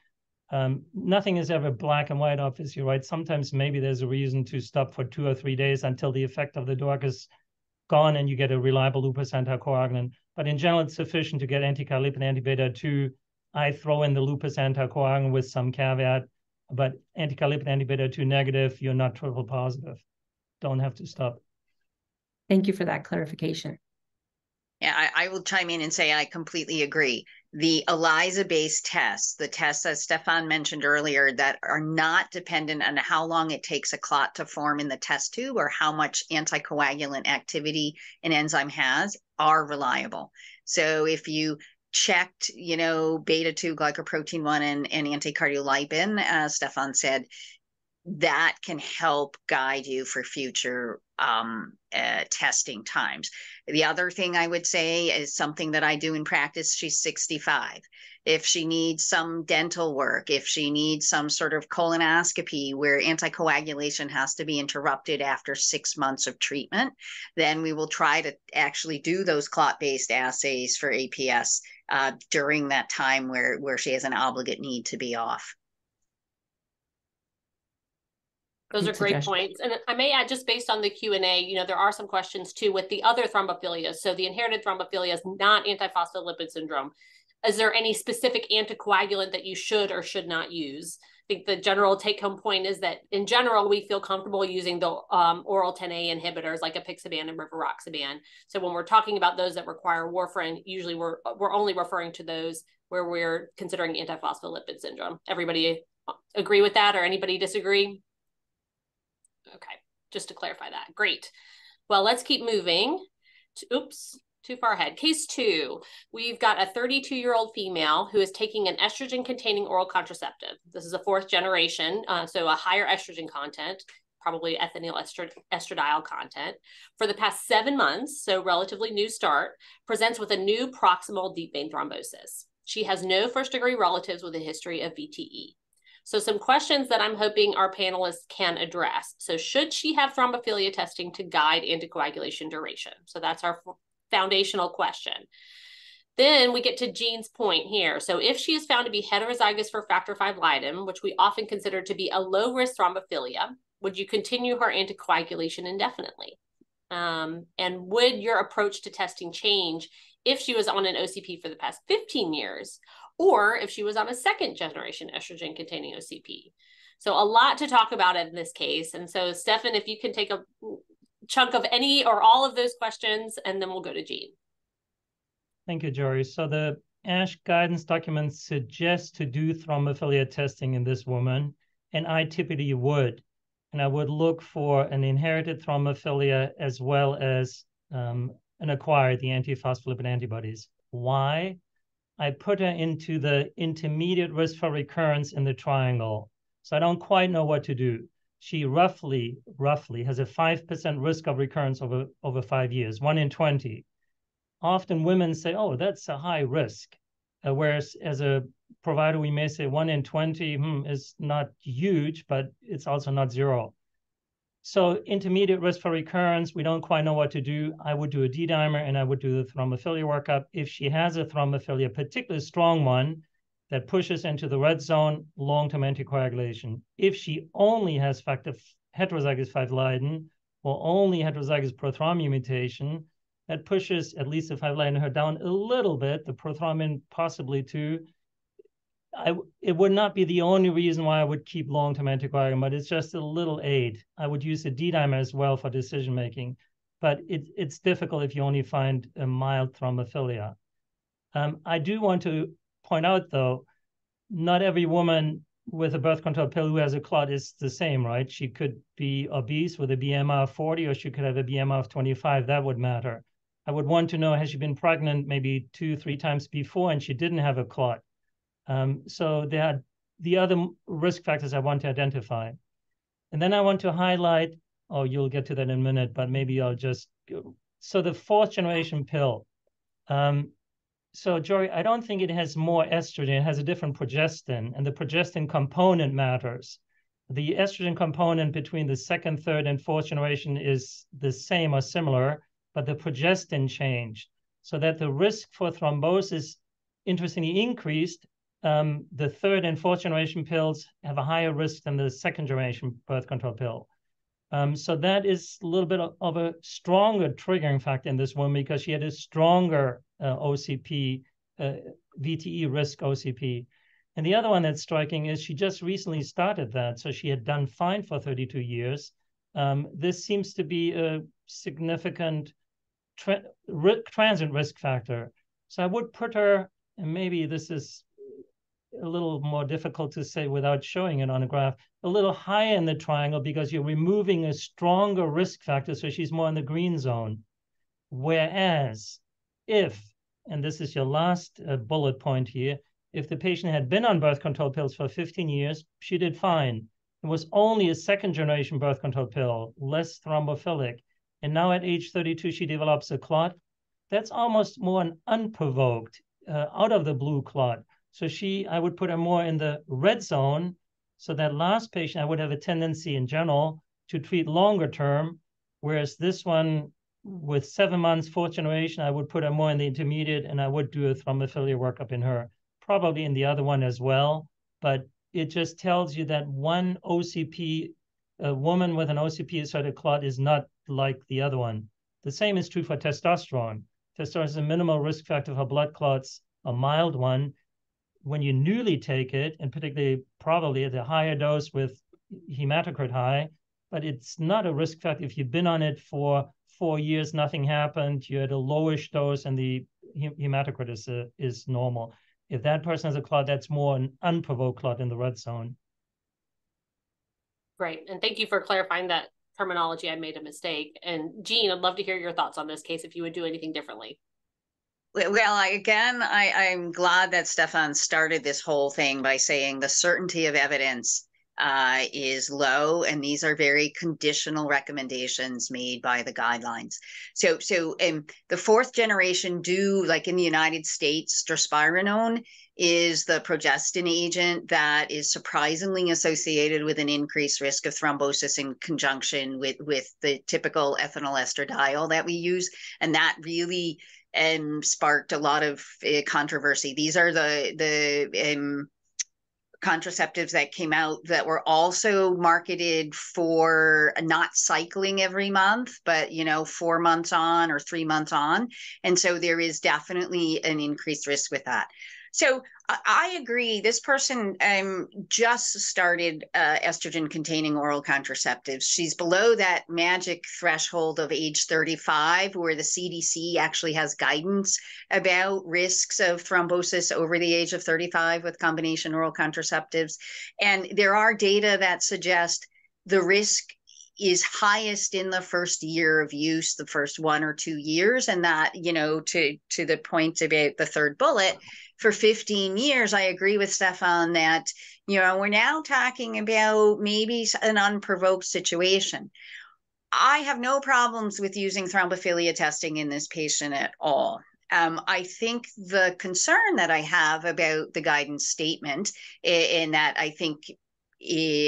Nothing is ever black and white, obviously, right? Sometimes maybe there's a reason to stop for 2 or 3 days until the effect of the DOAC is gone and you get a reliable lupus anticoagulant. But in general, it's sufficient to get anti-cardiolipin, anti-beta-2. I throw in the lupus anticoagulant with some caveat, but anti-cardiolipin, anti-beta-2 negative, you're not triple positive. Don't have to stop. Thank you for that clarification. Yeah, I will chime in and say I completely agree. The ELISA-based tests, the tests that Stephan mentioned earlier that are not dependent on how long it takes a clot to form in the test tube or how much anticoagulant activity an enzyme has, are reliable. So if you checked, beta-2 glycoprotein 1 and anticardiolipin, as Stephan said, that can help guide you for future testing times. The other thing I would say is something that I do in practice. She's 65. If she needs some dental work, if she needs some sort of colonoscopy where anticoagulation has to be interrupted after 6 months of treatment, then we will try to actually do those clot-based assays for APS during that time where she has an obligate need to be off. Those are great points. And I may add, just based on the Q&A, there are some questions too with the other thrombophilias. So the inherited thrombophilia is not antiphospholipid syndrome. Is there any specific anticoagulant that you should or should not use? I think the general take-home point is that in general, we feel comfortable using the oral 10A inhibitors like apixaban and rivaroxaban. So when we're talking about those that require warfarin, usually we're only referring to those where we're considering antiphospholipid syndrome. Everybody agree with that, or anybody disagree? Okay, just to clarify that. Great. Well, let's keep moving. Oops, too far ahead. Case 2, we've got a 32-year-old female who is taking an estrogen-containing oral contraceptive. This is a 4th generation, so a higher estrogen content, probably ethinyl estradiol content. For the past 7 months, so relatively new start, presents with a new proximal deep vein thrombosis. She has no first-degree relatives with a history of VTE. So some questions that I'm hoping our panelists can address. So should she have thrombophilia testing to guide anticoagulation duration? So that's our foundational question. Then we get to Jean's point here. So if she is found to be heterozygous for factor V Leiden, which we often consider to be a low-risk thrombophilia, would you continue her anticoagulation indefinitely? And would your approach to testing change if she was on an OCP for the past 15 years? Or if she was on a 2nd generation estrogen-containing OCP. So a lot to talk about in this case. And so Stephan, if you can take a chunk of any or all of those questions, and then we'll go to Jean. Thank you, Jori. So the ASH guidance documents suggest to do thrombophilia testing in this woman, and I typically would. And I would look for an inherited thrombophilia as well as an acquired, the antiphospholipid antibodies. Why? I put her into the intermediate risk for recurrence in the triangle. So I don't quite know what to do. She roughly has a 5% risk of recurrence over 5 years, 1 in 20. Often women say, oh, that's a high risk. Whereas as a provider, we may say 1 in 20 is not huge, but it's also not 0. So intermediate risk for recurrence, we don't quite know what to do. I would do a D-dimer and I would do the thrombophilia workup. If she has a thrombophilia, particularly strong one, that pushes into the red zone, long-term anticoagulation. If she only has heterozygous V Leiden or only heterozygous prothrombin mutation, that pushes, at least if I line her down a little bit, the prothrombin possibly too. It would not be the only reason why I would keep long-term anticoagulant, but it's just a little aid. I would use a D-dimer as well for decision-making, but it's difficult if you only find a mild thrombophilia. I do want to point out, though, not every woman with a birth control pill who has a clot is the same, right? She could be obese with a BMI of 40, or she could have a BMI of 25. That would matter. I would want to know, has she been pregnant maybe 2-3 times before and she didn't have a clot? So there are the other risk factors I want to identify. And then I want to highlight, oh, you'll get to that in a minute, but maybe I'll just go. So the 4th generation pill. So Jori, I don't think it has more estrogen. It has a different progestin, and the progestin component matters. The estrogen component between the 2nd, 3rd, and 4th generation is the same or similar, but the progestin changed, so that the risk for thrombosis interestingly increased. The 3rd and 4th generation pills have a higher risk than the 2nd generation birth control pill. So that is a little bit of a stronger triggering factor in this woman, because she had a stronger OCP, VTE risk OCP. And the other one that's striking is she just recently started that. So she had done fine for 32 years. This seems to be a significant transient risk factor. So I would put her, and maybe this is a little more difficult to say without showing it on a graph, a little higher in the triangle, because you're removing a stronger risk factor, so she's more in the green zone. Whereas if, and this is your last bullet point here, if the patient had been on birth control pills for 15 years, she did fine. It was only a 2nd generation birth control pill, less thrombophilic, and now at age 32 she develops a clot. That's almost more an unprovoked, out of the blue clot. So I would put her more in the red zone. So that last patient, I would have a tendency in general to treat longer term, whereas this one with 7 months, 4th generation, I would put her more in the intermediate, and I would do a thrombophilia workup in her, probably in the other one as well. But it just tells you that one OCP, a woman with an OCP-associated clot is not like the other one. The same is true for testosterone. Testosterone is a minimal risk factor for blood clots, a mild one. When you newly take it, and particularly probably at a higher dose with hematocrit high, but it's not a risk factor. If you've been on it for 4 years, nothing happened, you're at a lowish dose and the hematocrit is normal. If that person has a clot, that's more an unprovoked clot in the red zone. Great, and thank you for clarifying that terminology. I made a mistake. And Jean, I'd love to hear your thoughts on this case, if you would do anything differently. Well, I'm glad that Stephan started this whole thing by saying the certainty of evidence is low, and these are very conditional recommendations made by the guidelines. So the 4th generation like in the United States, drospirenone is the progestin agent that is surprisingly associated with an increased risk of thrombosis in conjunction with the typical ethinyl estradiol that we use, and that really sparked a lot of controversy. These are the contraceptives that came out that were also marketed for not cycling every month, but 4 months on or 3 months on. And so there is definitely an increased risk with that. So I agree. This person just started estrogen-containing oral contraceptives. She's below that magic threshold of age 35, where the CDC actually has guidance about risks of thrombosis over the age of 35 with combination oral contraceptives. And there are data that suggest the risk is highest in the first year of use, the first 1 or 2 years. And that, to the point about the 3rd bullet, for 15 years, I agree with Stephan that, we're now talking about maybe an unprovoked situation. I have no problems with using thrombophilia testing in this patient at all. I think the concern that I have about the guidance statement, in that I think,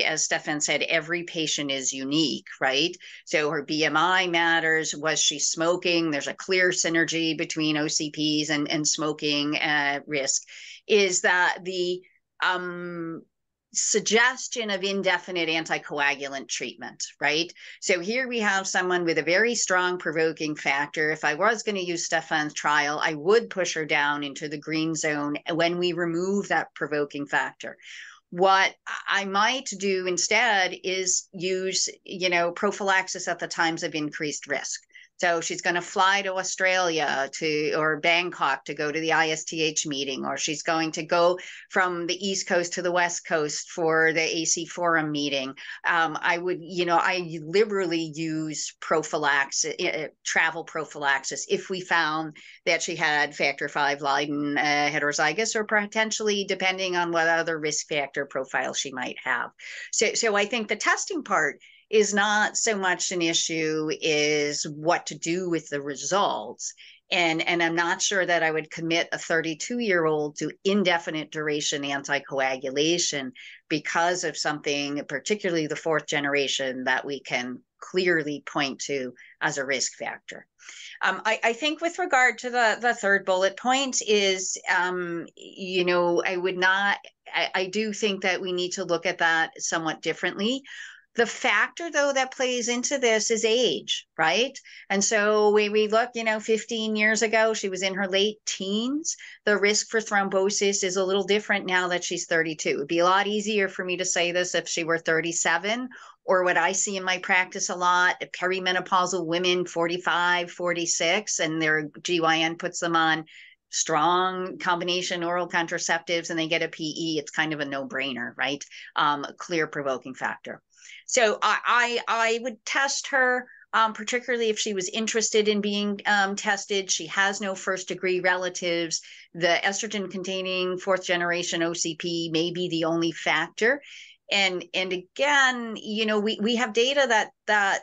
as Stephan said, every patient is unique, right? So her BMI matters. Was she smoking? There's a clear synergy between OCPs and smoking risk. Is that the suggestion of indefinite anticoagulant treatment, right? So here we have someone with a very strong provoking factor. If I was going to use Stephan's trial, I would push her down into the green zone when we remove that provoking factor. What I might do instead is use, prophylaxis at the times of increased risk. So she's going to fly to Australia or Bangkok to go to the ISTH meeting, or she's going to go from the East Coast to the West Coast for the AC Forum meeting. I liberally use prophylaxis, travel prophylaxis, if we found that she had factor V Leiden heterozygous, or potentially depending on what other risk factor profile she might have. So I think the testing part is not so much an issue is what to do with the results. And I'm not sure that I would commit a 32-year-old to indefinite duration anticoagulation because of something, particularly the fourth generation, that we can clearly point to as a risk factor. I think with regard to the third bullet point is, I do think that we need to look at that somewhat differently. The factor, though, that plays into this is age, right? And so we look, 15 years ago, she was in her late teens. The risk for thrombosis is a little different now that she's 32. It'd be a lot easier for me to say this if she were 37, or what I see in my practice a lot, perimenopausal women, 45, 46, and their GYN puts them on strong combination oral contraceptives and they get a PE. It's kind of a no-brainer, right? Clear provoking factor. So I would test her, particularly if she was interested in being tested. She has no first degree relatives. The estrogen containing fourth generation OCP may be the only factor. And again, we have data that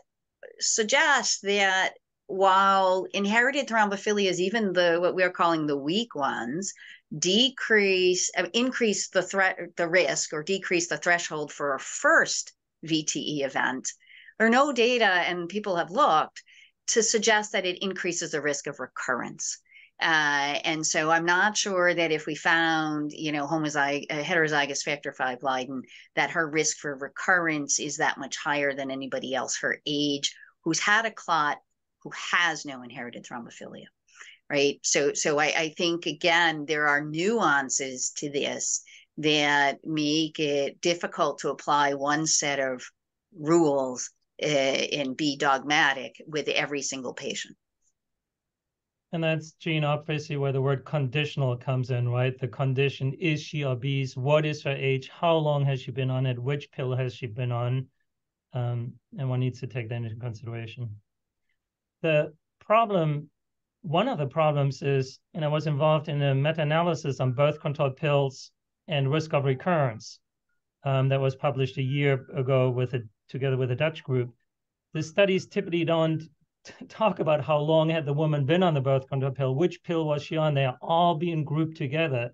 suggests that while inherited thrombophilias, even what we are calling the weak ones, increase the risk or decrease the threshold for a first VTE event, there are no data, and people have looked to suggest that it increases the risk of recurrence. And so I'm not sure that if we found, heterozygous factor V Leiden, that her risk for recurrence is that much higher than anybody else her age who's had a clot, who has no inherited thrombophilia, right? So I think, again, there are nuances to this that make it difficult to apply one set of rules and be dogmatic with every single patient. And that's, Jean, obviously where the word conditional comes in, right? The condition, is she obese? What is her age? How long has she been on it? Which pill has she been on? And one needs to take that into consideration. One of the problems is, and I was involved in a meta-analysis on birth control pills and risk of recurrence that was published a year ago together with a Dutch group. The studies typically don't talk about how long had the woman been on the birth control pill, which pill was she on. They are all being grouped together.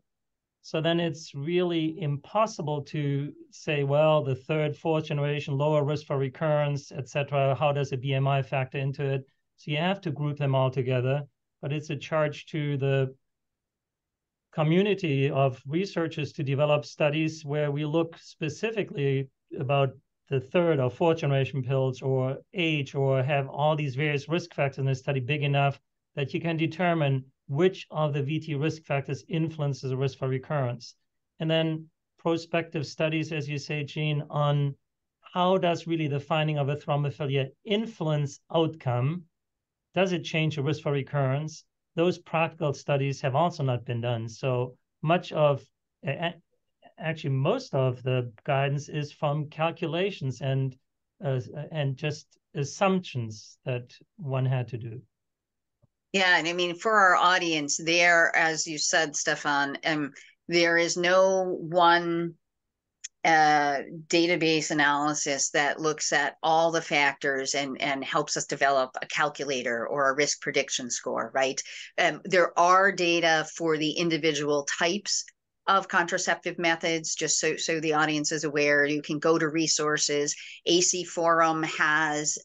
So then it's really impossible to say, well, the third, fourth generation, lower risk for recurrence, et cetera. How does a BMI factor into it? So you have to group them all together, but it's a charge to the community of researchers to develop studies where we look specifically about the third or fourth generation pills or age, or have all these various risk factors in the study big enough that you can determine which of the VT risk factors influences the risk for recurrence. And then prospective studies, as you say, Jean, on how does really the finding of a thrombophilia influence outcome? Does it change the risk for recurrence? Those practical studies have also not been done. So much of, actually most of the guidance is from calculations and just assumptions that one had to do. Yeah, and I mean, for our audience there, as you said, Stephan, there is no one database analysis that looks at all the factors and helps us develop a calculator or a risk prediction score, right? There are data for the individual types of contraceptive methods, just so the audience is aware. You can go to resources. AC Forum has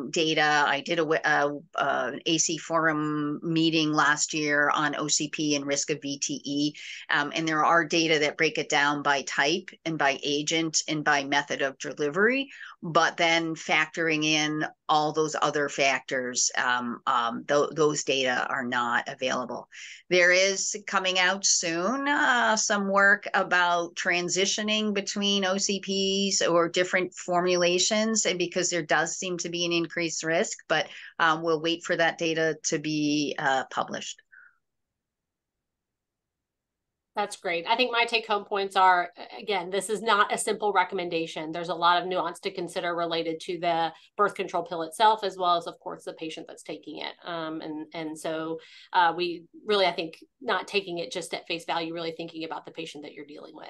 data. I did an AC Forum meeting last year on OCP and risk of VTE, and there are data that break it down by type and by agent and by method of delivery, but then factoring in all those other factors, those data are not available. There is coming out soon some work about transitioning between OCPs or different formulations, and because there does seem to be an increased risk, but we'll wait for that data to be published. That's great. I think my take-home points are, again, this is not a simple recommendation. There's a lot of nuance to consider related to the birth control pill itself, as well as, of course, the patient that's taking it. So we really, I think, not taking it just at face value, really thinking about the patient that you're dealing with.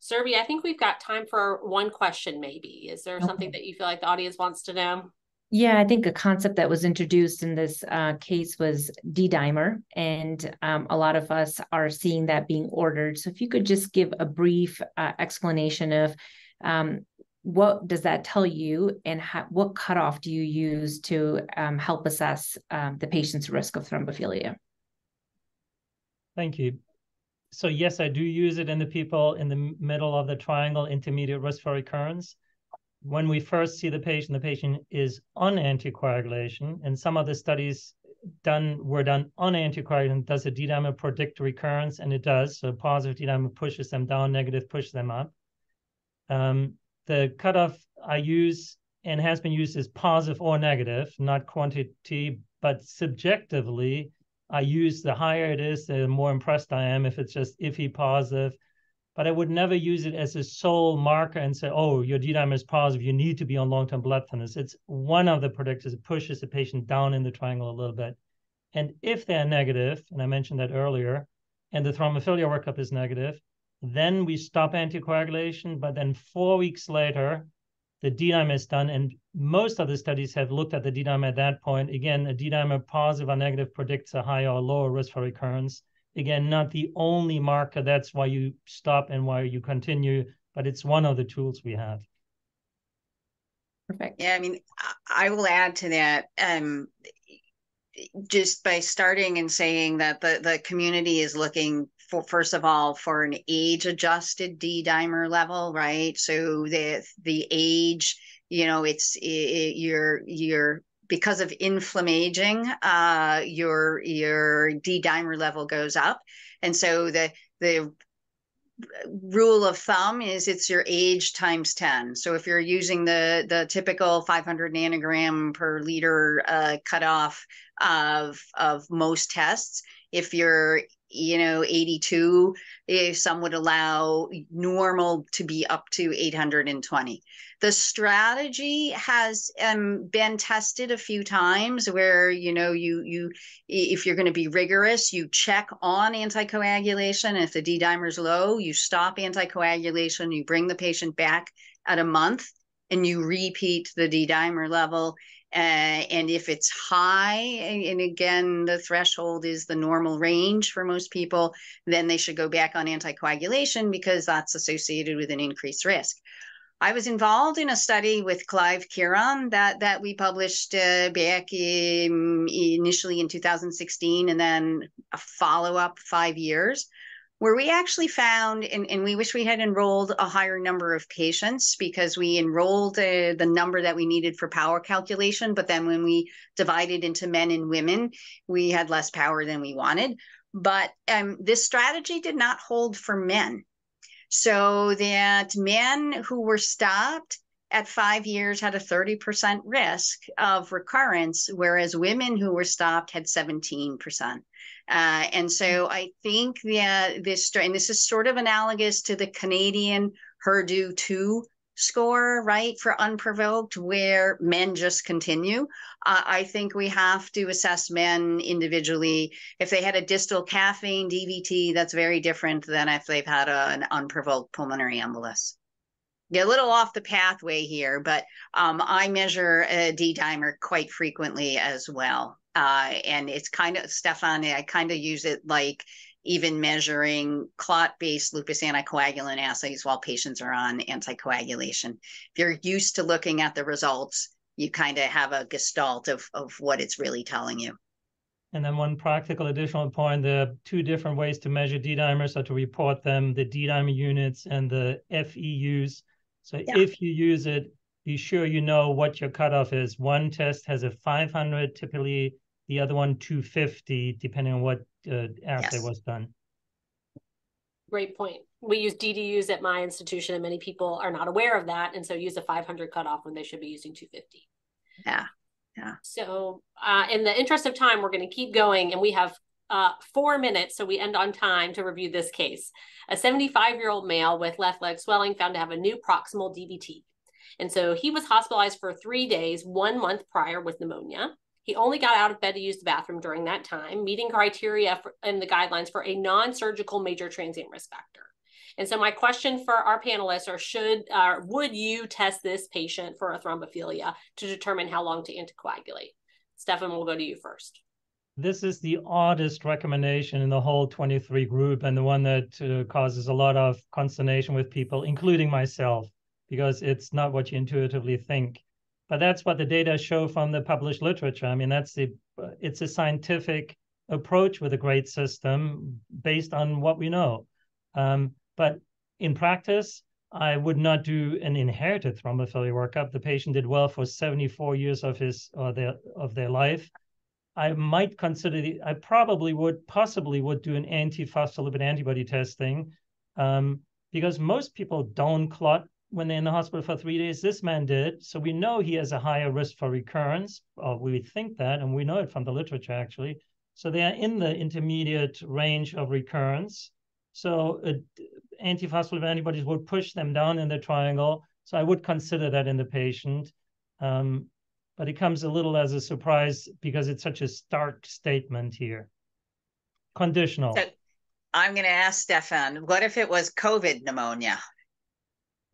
Surabhi, I think we've got time for one question, maybe. Is there something that you feel like the audience wants to know? Yeah, I think a concept that was introduced in this case was D-dimer, and a lot of us are seeing that being ordered. So if you could just give a brief explanation of what does that tell you, and what cutoff do you use to help assess the patient's risk of thrombophilia? Thank you. So yes, I do use it in the people in the middle of the triangle, intermediate risk for recurrence. When we first see the patient is on anticoagulation, and some of the studies were done on anticoagulant. Does a D-dimer predict recurrence? And it does. So positive D-dimer pushes them down, negative pushes them up. The cutoff I use and has been used is positive or negative, not quantity, but subjectively, I use the higher it is, the more impressed I am if it's just iffy positive. But I would never use it as a sole marker and say, oh, your D-dimer is positive, you need to be on long-term blood thinners. It's one of the predictors. It pushes the patient down in the triangle a little bit. And if they're negative, and I mentioned that earlier, and the thrombophilia workup is negative, then we stop anticoagulation. But then 4 weeks later, the D-dimer is done. And most of the studies have looked at the D-dimer at that point. Again, a D-dimer positive or negative predicts a higher or lower risk for recurrence. Again, not the only marker. That's why you stop and why you continue, but it's one of the tools we have. Perfect. Yeah, I mean, I will add to that just by starting and saying that the community is looking for, first of all, for an age-adjusted D-dimer level, right? So the age, you're because of inflammaging, your D-dimer level goes up. And so the rule of thumb is it's your age times 10. So if you're using the typical 500 nanogram per liter cutoff of most tests, if you're 82, some would allow normal to be up to 820. The strategy has been tested a few times where, you if you're going to be rigorous, you check on anticoagulation. If the D-dimer is low, you stop anticoagulation, you bring the patient back at a month, and you repeat the D-dimer level. And if it's high, and again, the threshold is the normal range for most people, then they should go back on anticoagulation because that's associated with an increased risk. I was involved in a study with Clive Kieran that we published back initially in 2016, and then a follow-up 5 years, where we actually found, and we wish we had enrolled a higher number of patients, because we enrolled the number that we needed for power calculation, but then when we divided into men and women, we had less power than we wanted. But this strategy did not hold for men. So that men who were stopped at 5 years had a 30% risk of recurrence, whereas women who were stopped had 17%. And so I think that this is sort of analogous to the Canadian HER2 2 score, right, for Unprovoked, where men just continue. I think we have to assess men individually. If they had a distal calf vein DVT, that's very different than if they've had an unprovoked pulmonary embolus. Get a little off the pathway here, but I measure a D-dimer quite frequently as well. And it's kind of, Stephan, I kind of use it like even measuring clot-based lupus anticoagulant assays while patients are on anticoagulation. If you're used to looking at the results, you kind of have a gestalt of what it's really telling you. And then one practical additional point, there are two different ways to measure D-dimers or to report them, the D-dimer units and the FEUs. So if you use it, be sure you know what your cutoff is. One test has a 500 typically, the other one 250, depending on what assay was done. Great point. We use DDUs at my institution, and many people are not aware of that, and so use a 500 cutoff when they should be using 250. Yeah. So in the interest of time, we're going to keep going, and we have 4 minutes, so we end on time to review this case. A 75-year-old male with left leg swelling found to have a new proximal DVT. And so he was hospitalized for 3 days, 1 month prior with pneumonia. He only got out of bed to use the bathroom during that time, meeting criteria in the guidelines for a non-surgical major transient risk factor. And so my question for our panelists are, would you test this patient for a thrombophilia to determine how long to anticoagulate? Stephan, we'll go to you first. This is the oddest recommendation in the whole 23 group, and the one that causes a lot of consternation with people, including myself, because it's not what you intuitively think. But that's what the data show from the published literature. I mean, it's a scientific approach with a great system based on what we know. But in practice, I would not do an inherited thrombophilia workup. The patient did well for 74 years of their life. I might consider I possibly would do an antiphospholipid antibody testing because most people don't clot when they're in the hospital for 3 days. This man did. So we know he has a higher risk for recurrence, or we think that, and we know it from the literature actually. So they are in the intermediate range of recurrence. So antiphospholipid antibodies would push them down in the triangle. So I would consider that in the patient. But it comes a little as a surprise because it's such a stark statement here. Conditional. So I'm going to ask Stephan, what if it was COVID pneumonia?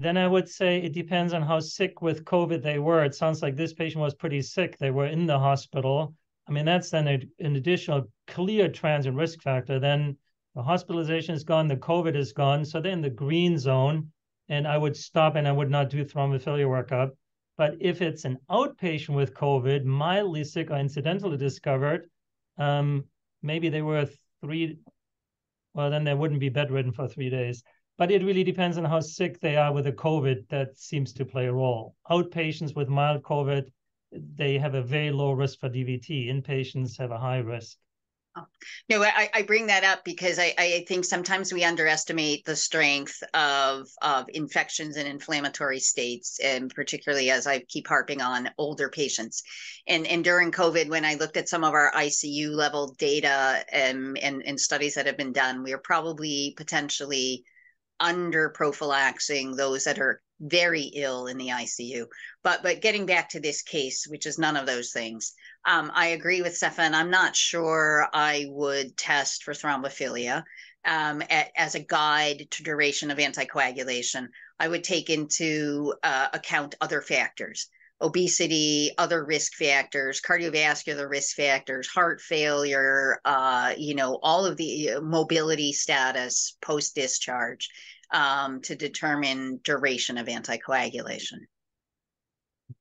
Then I would say it depends on how sick with COVID they were. It sounds like this patient was pretty sick. They were in the hospital. I mean, that's then an additional clear transient risk factor. Then the hospitalization is gone, the COVID is gone. So they're in the green zone, and I would stop and I would not do thrombophilia workup. But if it's an outpatient with COVID, mildly sick or incidentally discovered, maybe they were then they wouldn't be bedridden for 3 days. But it really depends on how sick they are with the COVID. That seems to play a role. Outpatients with mild COVID, they have a very low risk for DVT. Inpatients have a high risk. Oh. No, I bring that up because I think sometimes we underestimate the strength of infections and inflammatory states, and particularly as I keep harping on older patients. And during COVID, when I looked at some of our ICU level data and studies that have been done, we are probably potentially under prophylaxing those that are very ill in the ICU. But getting back to this case, which is none of those things, I agree with Stephan. I'm not sure I would test for thrombophilia as a guide to duration of anticoagulation. I would take into account other factors: obesity, other risk factors, cardiovascular risk factors, heart failure, all of the mobility status post-discharge to determine duration of anticoagulation.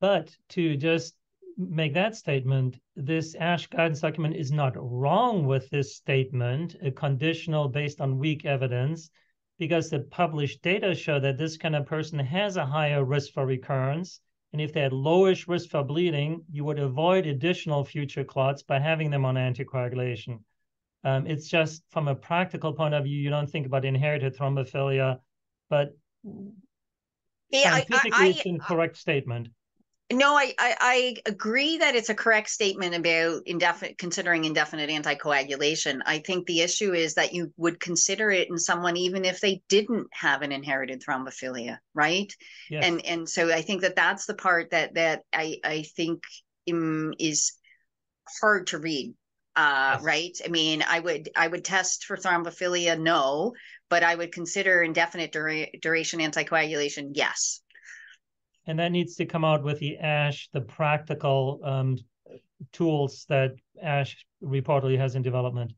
But to just make that statement, this ASH guidance document is not wrong with this statement, a conditional based on weak evidence, because the published data show that this kind of person has a higher risk for recurrence. And if they had lowish risk for bleeding, you would avoid additional future clots by having them on anticoagulation. It's just from a practical point of view, you don't think about inherited thrombophilia, but scientifically it's an incorrect statement. No, I agree that it's a correct statement about considering indefinite anticoagulation. I think the issue is that you would consider it in someone even if they didn't have an inherited thrombophilia, right? Yes. And so I think that's the part that I think is hard to read, yes. Right? I mean, I would test for thrombophilia, no, but I would consider indefinite duration anticoagulation, yes. And that needs to come out with the ASH, the practical tools that ASH reportedly has in development.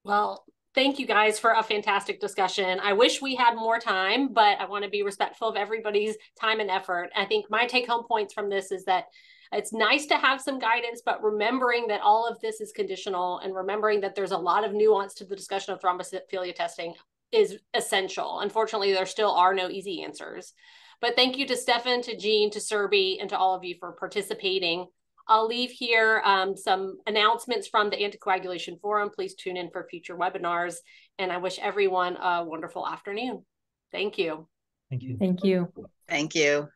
Well, thank you guys for a fantastic discussion. I wish we had more time, but I want to be respectful of everybody's time and effort. I think my take-home points from this is that it's nice to have some guidance, but remembering that all of this is conditional and remembering that there's a lot of nuance to the discussion of thrombophilia testing is essential. Unfortunately, there still are no easy answers. But thank you to Stephan, to Jean, to Surabhi, and to all of you for participating. I'll leave here some announcements from the Anticoagulation Forum. Please tune in for future webinars. And I wish everyone a wonderful afternoon. Thank you. Thank you. Thank you. Thank you.